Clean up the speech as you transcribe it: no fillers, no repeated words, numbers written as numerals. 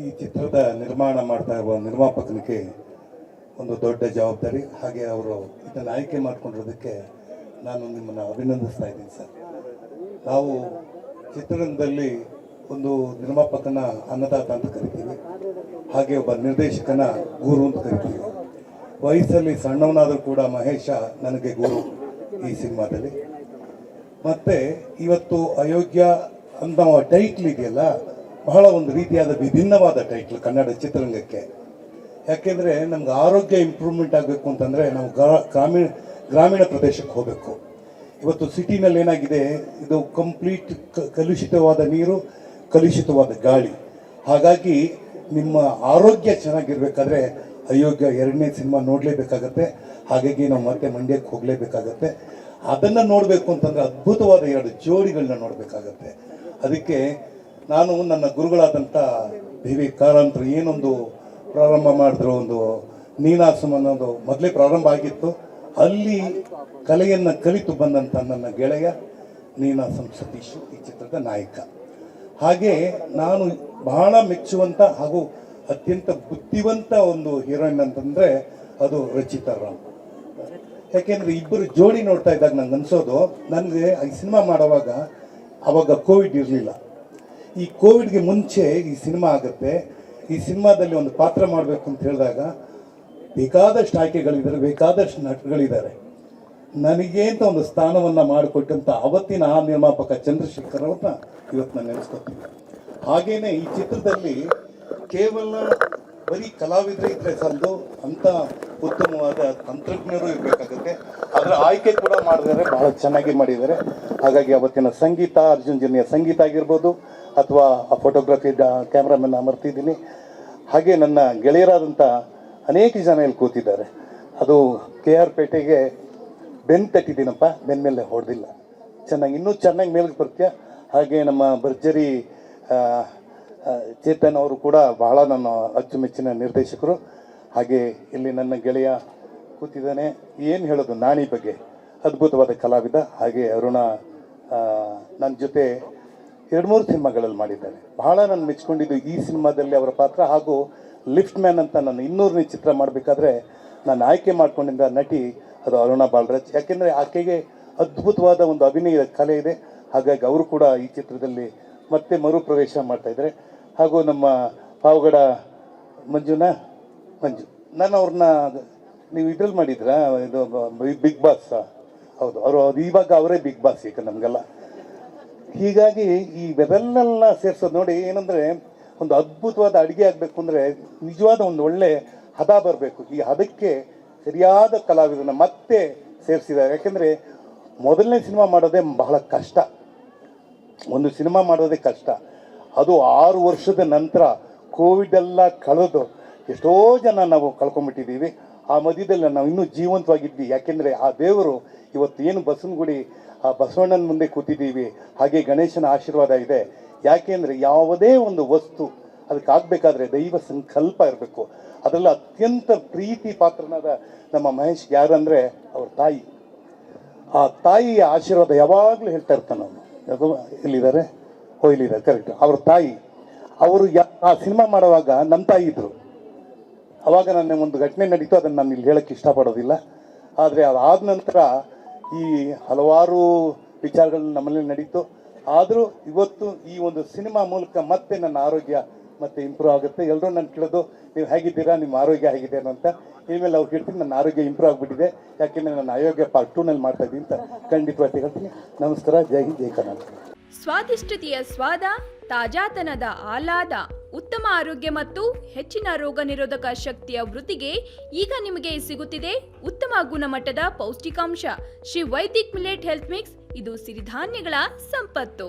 ಈ ಚಿತ್ರದ ನಿರ್ಮಾಣ ಮಾಡ್ತಾ ಇರುವ ನಿರ್ಮಾಪಕನಿಗೆ ಒಂದು ದೊಡ್ಡ ಜವಾಬ್ದಾರಿ. ಹಾಗೆ ಅವರು ಇದನ್ನು ಆಯ್ಕೆ ಮಾಡಿಕೊಂಡಿರೋದಕ್ಕೆ ನಾನು ನಿಮ್ಮನ್ನು ಅಭಿನಂದಿಸ್ತಾ ಇದ್ದೀನಿ ಸರ್. ನಾವು ಚಿತ್ರರಂಗದಲ್ಲಿ ಒಂದು ನಿರ್ಮಾಪಕನ ಅನ್ನದಾತ ಅಂತ ಕರಿತೀವಿ, ಹಾಗೆ ಒಬ್ಬ ನಿರ್ದೇಶಕನ ಗುರು ಅಂತ ಕರಿತೀವಿ. ವಯಸ್ಸಲ್ಲಿ ಸಣ್ಣವನಾದರೂ ಕೂಡ ಮಹೇಶ ನನಗೆ ಗುರು ಈ ಸಿನಿಮಾದಲ್ಲಿ. ಮತ್ತು ಇವತ್ತು ಅಯೋಗ್ಯ ಅಂತ ಟೈಟ್ಲ್ ಇದೆಯಲ್ಲ, ಬಹಳ ಒಂದು ರೀತಿಯಾದ ವಿಭಿನ್ನವಾದ ಟೈಟ್ಲ್ ಕನ್ನಡ ಚಿತ್ರರಂಗಕ್ಕೆ. ಯಾಕೆಂದರೆ ನಮ್ಗೆ ಆರೋಗ್ಯ ಇಂಪ್ರೂವ್ಮೆಂಟ್ ಆಗಬೇಕು ಅಂತಂದರೆ ನಾವು ಗ್ರಾಮೀಣ ಪ್ರದೇಶಕ್ಕೆ ಹೋಗಬೇಕು. ಇವತ್ತು ಸಿಟಿನಲ್ಲಿ ಏನಾಗಿದೆ, ಇದು ಕಂಪ್ಲೀಟ್ ಕಲುಷಿತವಾದ ನೀರು, ಕಲುಷಿತವಾದ ಗಾಳಿ. ಹಾಗಾಗಿ ನಿಮ್ಮ ಆರೋಗ್ಯ ಚೆನ್ನಾಗಿರ್ಬೇಕಾದ್ರೆ ಅಯೋಗ್ಯ 2ನೇ ಸಿನಿಮಾ ನೋಡಲೇಬೇಕಾಗತ್ತೆ. ಹಾಗಾಗಿ ನಾವು ಮತ್ತೆ ಮಂಡ್ಯಕ್ಕೆ ಹೋಗಲೇಬೇಕಾಗತ್ತೆ. ಅದನ್ನು ನೋಡಬೇಕು ಅಂತಂದರೆ ಅದ್ಭುತವಾದ 2 ಜೋಡಿಗಳನ್ನ ನೋಡಬೇಕಾಗತ್ತೆ. ಅದಕ್ಕೆ ನಾನು ನನ್ನ ಗುರುಗಳಾದಂಥ ವಿ ಕಾರಂತರು ಏನೊಂದು ಪ್ರಾರಂಭ ಮಾಡಿದ್ರು, ಒಂದು ನೀನಾಸಂ ಅನ್ನೋದು ಮೊದಲೇ ಪ್ರಾರಂಭ ಆಗಿತ್ತು. ಅಲ್ಲಿ ಕಲೆಯನ್ನು ಕಲಿತು ಬಂದಂಥ ನನ್ನ ಗೆಳೆಯ ನೀನಾಸಂ ಸತೀಶ್ ಈ ಚಿತ್ರದ ನಾಯಕ. ಹಾಗೆ ನಾನು ಬಹಳ ಮೆಚ್ಚುವಂಥ ಹಾಗೂ ಅತ್ಯಂತ ಬುದ್ಧಿವಂತ ಒಂದು ಹೀರೋಯಿನ್ ಅಂತಂದರೆ ಅದು ರಚಿತಾ ರಾಮ್. ಯಾಕೆಂದರೆ ಇಬ್ಬರು ಜೋಡಿ ನೋಡ್ತಾ ಇದ್ದಾಗ ನಂಗೆ ಅನಿಸೋದು, ನನಗೆ ಈ ಸಿನಿಮಾ ಮಾಡುವಾಗ ಆವಾಗ ಕೋವಿಡ್ ಇರಲಿಲ್ಲ. ಈ ಕೋವಿಡ್ಗೆ ಮುಂಚೆ ಈ ಸಿನಿಮಾ ಆಗುತ್ತೆ, ಈ ಸಿನಿಮಾದಲ್ಲಿ ಒಂದು ಪಾತ್ರ ಮಾಡಬೇಕು ಅಂತ ಹೇಳಿದಾಗ ಬೇಕಾದಷ್ಟು ಆಯ್ಕೆಗಳಿದ್ದಾರೆ, ಬೇಕಾದಷ್ಟು ನಟಗಳಿದ್ದಾರೆ. ನನಗೆ ಅಂತ ಒಂದು ಸ್ಥಾನವನ್ನು ಮಾಡಿಕೊಟ್ಟಂಥ ಅವತ್ತಿನ ಆ ನಿರ್ಮಾಪಕ ಚಂದ್ರಶೇಖರ್ ಅವ್ರನ್ನ ಇವತ್ತು ನಾನು ನೆನೆಸ್ಕೊತೀನಿ. ಹಾಗೆಯೇ ಈ ಚಿತ್ರದಲ್ಲಿ ಕೇವಲ ಬರೀ ಕಲಾವಿದರು ಇದ್ರೆ ಸಾಲದು, ಅಂಥ ಉತ್ತಮವಾದ ತಂತ್ರಜ್ಞರು ಇರಬೇಕಾಗುತ್ತೆ. ಅದರ ಆಯ್ಕೆ ಕೂಡ ಮಾಡಿದ್ದಾರೆ, ಬಹಳ ಚೆನ್ನಾಗಿ ಮಾಡಿದ್ದಾರೆ. ಹಾಗಾಗಿ ಅವತ್ತಿನ ಸಂಗೀತ, ಅರ್ಜುನ್ ಜನ್ಯ ಸಂಗೀತ ಆಗಿರ್ಬೋದು, ಅಥವಾ ಆ ಫೋಟೋಗ್ರಫಿ ಕ್ಯಾಮ್ರಾಮನ್ ಮರ್ತಿದ್ದೀನಿ. ಹಾಗೆ ನನ್ನ ಗೆಳೆಯರಾದಂಥ ಅನೇಕ ಜನ ಇಲ್ಲಿ ಕೂತಿದ್ದಾರೆ. ಅದು KR ಪೇಟೆಗೆ ಬೆನ್ನು ತಟ್ಟಿದ್ದೀನಪ್ಪ, ಬೆನ್ನ ಮೇಲೆ ಹೊಡೆದಿಲ್ಲ. ಚೆನ್ನಾಗಿ ಇನ್ನೂ ಚೆನ್ನಾಗಿ ಮೇಲ್ಗೆ ಬರ್ತೀಯ. ಹಾಗೆ ನಮ್ಮ ಭರ್ಜರಿ ಚೇತನ್ ಅವರು ಕೂಡ ಬಹಳ ನನ್ನ ಅಚ್ಚುಮೆಚ್ಚಿನ ನಿರ್ದೇಶಕರು. ಹಾಗೆ ಇಲ್ಲಿ ನನ್ನ ಗೆಳೆಯ ಕೂತಿದ್ದಾನೆ, ಏನು ಹೇಳೋದು ನಾಣಿ ಬಗ್ಗೆ, ಅದ್ಭುತವಾದ ಕಲಾವಿದ. ಹಾಗೆ ಅರುಣ ನನ್ನ ಜೊತೆ 2-3 ಸಿನಿಮಾಗಳಲ್ಲಿ ಮಾಡಿದ್ದಾರೆ. ಬಹಳ ನಾನು ಮೆಚ್ಕೊಂಡಿದ್ದು ಈ ಸಿನಿಮಾದಲ್ಲಿ ಅವರ ಪಾತ್ರ. ಹಾಗೂ ಲಿಫ್ಟ್ ಮ್ಯಾನ್ ಅಂತ ನಾನು 200ನೇ ಚಿತ್ರ ಮಾಡಬೇಕಾದ್ರೆ ನಾನು ಆಯ್ಕೆ ಮಾಡ್ಕೊಂಡಿದ್ದ ನಟಿ ಅದು ಅರುಣ ಬಾಲರಾಜ್. ಯಾಕೆಂದರೆ ಆಕೆಗೆ ಅದ್ಭುತವಾದ ಒಂದು ಅಭಿನಯದ ಕಲೆ ಇದೆ. ಹಾಗಾಗಿ ಅವರು ಕೂಡ ಈ ಚಿತ್ರದಲ್ಲಿ ಮತ್ತೆ ಮರುಪ್ರವೇಶ ಮಾಡ್ತಾಯಿದ್ದಾರೆ. ಹಾಗೂ ನಮ್ಮ ಪಾವಗಡ ಮಂಜು, ನಾನು ಅವ್ರನ್ನ ನೀವು ಇದ್ರಲ್ಲಿ ಮಾಡಿದ್ರಾ, ಇದು ಬಿಗ್ ಬಾಸ್? ಹೌದು, ಅವರು ಇವಾಗ ಅವರೇ ಬಿಗ್ ಬಾಸ್ ಈಗ ನಮಗೆಲ್ಲ. ಹೀಗಾಗಿ ಈ ಬೆದಲ್ನೆಲ್ಲ ಸೇರಿಸೋದು ನೋಡಿ, ಏನಂದರೆ ಒಂದು ಅದ್ಭುತವಾದ ಅಡುಗೆ ಆಗಬೇಕು ಅಂದರೆ ನಿಜವಾದ ಒಂದು ಒಳ್ಳೆ ಹದ ಬರಬೇಕು. ಈ ಹದಕ್ಕೆ ಸರಿಯಾದ ಕಲಾವಿದರನ್ನ ಮತ್ತೆ ಸೇರಿಸಿದ್ದಾರೆ. ಯಾಕೆಂದರೆ ಮೊದಲನೇ ಸಿನಿಮಾ ಮಾಡೋದೇ ಬಹಳ ಕಷ್ಟ, ಒಂದು ಸಿನಿಮಾ ಮಾಡೋದೇ ಕಷ್ಟ. ಅದು 6 ವರ್ಷದ ನಂತರ ಕೋವಿಡ್ ಎಲ್ಲ ಕಳೆದು ಎಷ್ಟೋ ಜನ ನಾವು ಕಳ್ಕೊಂಬಿಟ್ಟಿದ್ದೀವಿ. ಆ ಮಧ್ಯದಲ್ಲಿ ನಾವು ಇನ್ನೂ ಜೀವಂತವಾಗಿದ್ವಿ. ಯಾಕೆಂದರೆ ಆ ದೇವರು ಇವತ್ತು ಏನು ಬಸವನಗುಡಿ ಆ ಬಸವಣ್ಣನ ಮುಂದೆ ಕೂತಿದ್ದೀವಿ. ಹಾಗೆ ಗಣೇಶನ ಆಶೀರ್ವಾದ ಇದೆ. ಯಾಕೆಂದರೆ ಯಾವುದೇ ಒಂದು ವಸ್ತು ಅದಕ್ಕಾಗಬೇಕಾದ್ರೆ ದೈವ ಸಂಕಲ್ಪ ಇರಬೇಕು. ಅದರಲ್ಲಿ ಅತ್ಯಂತ ಪ್ರೀತಿ ಪಾತ್ರನಾದ ನಮ್ಮ ಮಹೇಶ್ ಯಾರಂದರೆ ಅವ್ರ ತಾಯಿ. ಆ ತಾಯಿಯ ಆಶೀರ್ವಾದ ಯಾವಾಗಲೂ ಹೇಳ್ತಾ ಇರ್ತಾನೆ ಅವನು. ಎಲ್ಲಿದ್ದಾರೆ? ಇಲ್ಲಿದ್ದಾರೆ, ಕರೆಕ್ಟ್. ಅವ್ರ ತಾಯಿ ಅವರು ಆ ಸಿನಿಮಾ ಮಾಡುವಾಗ ನಮ್ಮ ತಾಯಿ ಇದ್ದರು. ಅವಾಗ ನನ್ನ ಒಂದು ಘಟನೆ ನಡೀತು, ಅದನ್ನು ನಾನು ಇಲ್ಲಿ ಹೇಳೋಕ್ಕೆ ಇಷ್ಟಪಡೋದಿಲ್ಲ. ಆದರೆ ಅದಾದ ನಂತರ ಈ ಹಲವಾರು ವಿಚಾರಗಳು ನಮ್ಮಲ್ಲಿ ನಡೀತು. ಆದರೂ ಇವತ್ತು ಈ ಒಂದು ಸಿನಿಮಾ ಮೂಲಕ ಮತ್ತೆ ನನ್ನ ಆರೋಗ್ಯ ಮತ್ತೆ ಇಂಪ್ರೂವ್ ಆಗುತ್ತೆ. ಎಲ್ಲರೂ ನಾನು ಕೇಳೋದು, ನೀವು ಹೇಗಿದ್ದೀರಾ, ನಿಮ್ಮ ಆರೋಗ್ಯ ಹೇಗಿದೆ ಅಂತ. ಇನ್ಮೇಲೆ ಅವ್ರು ಹೇಳ್ತೀನಿ, ನನ್ನ ಆರೋಗ್ಯ ಇಂಪ್ರೂವ್ ಆಗಿಬಿಟ್ಟಿದೆ. ಯಾಕೆಂದರೆ ನನ್ನ ಆರೋಗ್ಯ ಪಾರ್ಟ್ 2ನಲ್ಲಿ ಮಾಡ್ತಾ ಇದ್ದೀನಿ ಅಂತ ಖಂಡಿತವಾಗಿ ಹೇಳ್ತೀನಿ. ನಮಸ್ಕಾರ, ಜೈ ಹಿಂದ್, ಜೈ ಕರ್ನಾಟಕ. ಸ್ವಾದಿಷ್ಟತೆಯ ಸ್ವಾದ, ತಾಜಾತನದ ಆಹ್ಲಾದ, ಉತ್ತಮ ಆರೋಗ್ಯ ಮತ್ತು ಹೆಚ್ಚಿನ ರೋಗ ನಿರೋಧಕ ಶಕ್ತಿಯ ವೃದ್ಧಿಗೆ ಈಗ ನಿಮಗೆ ಸಿಗುತ್ತಿದೆ ಉತ್ತಮ ಗುಣಮಟ್ಟದ ಪೌಷ್ಟಿಕಾಂಶ Shri Vaidik millet health mix. ಇದು ಸಿರಿಧಾನ್ಯಗಳ ಸಂಪತ್ತು.